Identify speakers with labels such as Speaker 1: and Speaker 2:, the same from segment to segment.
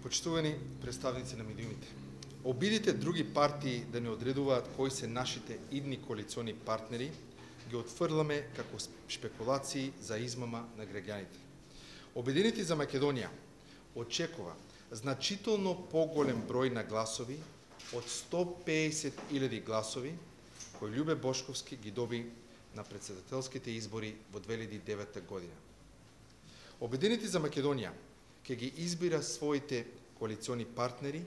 Speaker 1: Почитувани представници на медиумите, обидите други партии да не одредуваат кои се нашите идни коалициони партнери, ги отфрламе како шпекулации за измама на граѓаните. Обединети за Македонија очекува значително поголем број на гласови од 150.000 гласови кои Љубе Бошковски ги доби на председателските избори во 2009 година. Обединети за Македонија ќе ги избира своите коалициони партнери,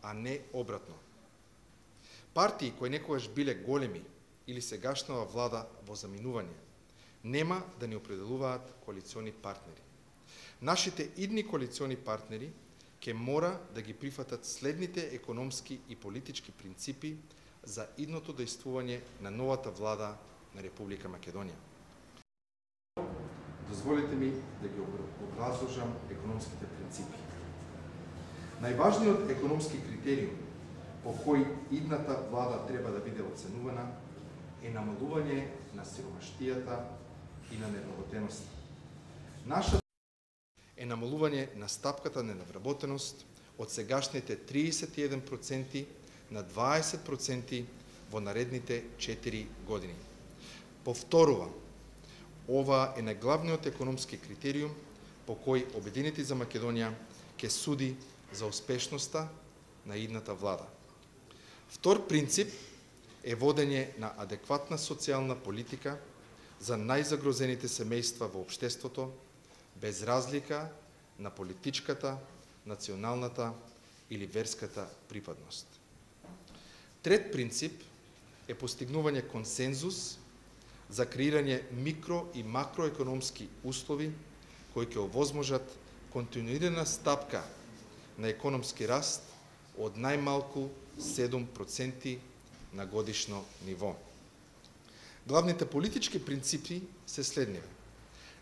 Speaker 1: а не обратно. Партии кои некогаш биле големи или сегашнава влада во заминување, нема да ни определуваат коалициони партнери. Нашите идни коалициони партнери ќе мора да ги прифатат следните економски и политички принципи за идното дејствување на новата влада на Република Македонија. Дозволете ми да ги образложам економските принципи. Најважниот економски критериум по кој идната влада треба да биде оценувана е намалување на сиромаштијата и на невработеноста. Нашата е намалување на стапката на невработеност од сегашните 31% на 20% во наредните 4 години. Повторувам, ова е најглавниот економски критериум по кој Обединети за Македонија ќе суди за успешноста на идната влада. Втор принцип е водење на адекватна социјална политика за најзагрозените семејства во општеството, без разлика на политичката, националната или верската припадност. Трет принцип е постигнување консензус за креирање микро и макроекономски услови кои ќе овозможат континуирана стапка на економски раст од најмалку 7% на годишно ниво. Главните политички принципи се следниви.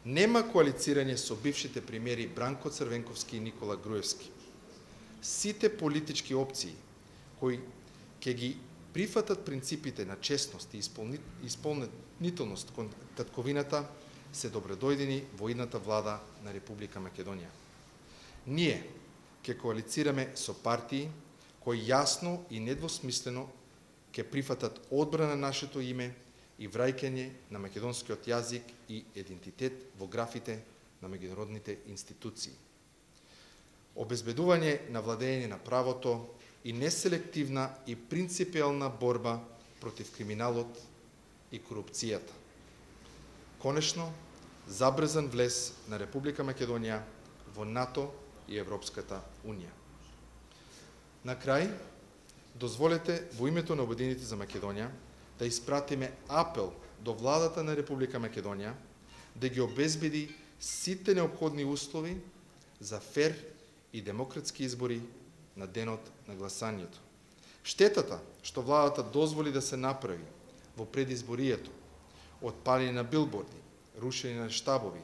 Speaker 1: Нема коалицирање со бившите премиери Бранко Црвенковски и Никола Груевски. Сите политички опции кои ќе ги прифатат принципите на честност и исполнителност кон татковината се добредојдени во идната влада на Република Македонија. Ние ќе коалицираме со партии кои јасно и недвосмислено ќе прифатат одбрана на нашето име и враќање на македонскиот јазик и идентитет во графите на меѓународните институции. Обезбедување на владење на правото и неселективна и принципиална борба против криминалот и корупцијата. Конечно, забрзан влез на Република Македонија во НАТО и Европската Унија. На крај, дозволете во името на Обединети за Македонија да испратиме апел до владата на Република Македонија да ги обезбеди сите неопходни услови за фер и демократски избори на денот на гласањето. Штетата што владата дозволи да се направи во предизборието, од палење на билборди, рушење на штабови,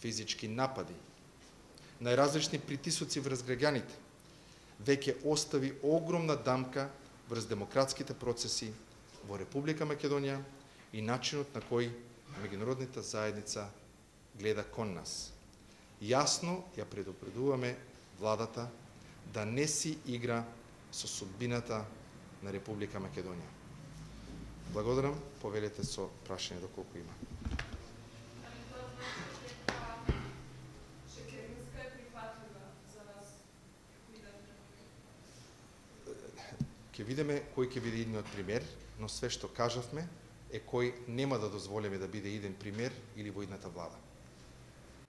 Speaker 1: физички напади, најразлични притисоци врз граѓаните, веќе остави огромна дамка врз демократските процеси во Република Македонија и начинот на кој меѓународната заедница гледа кон нас. Јасно ја предупредуваме владата да не си игра со судбината на Република Македонија. Благодарам, повелете со прашање доколку има. Ќе видиме кој ќе биде идниот пример, но све што кажавме е кој нема да дозволиме да биде иден пример или во идната влада.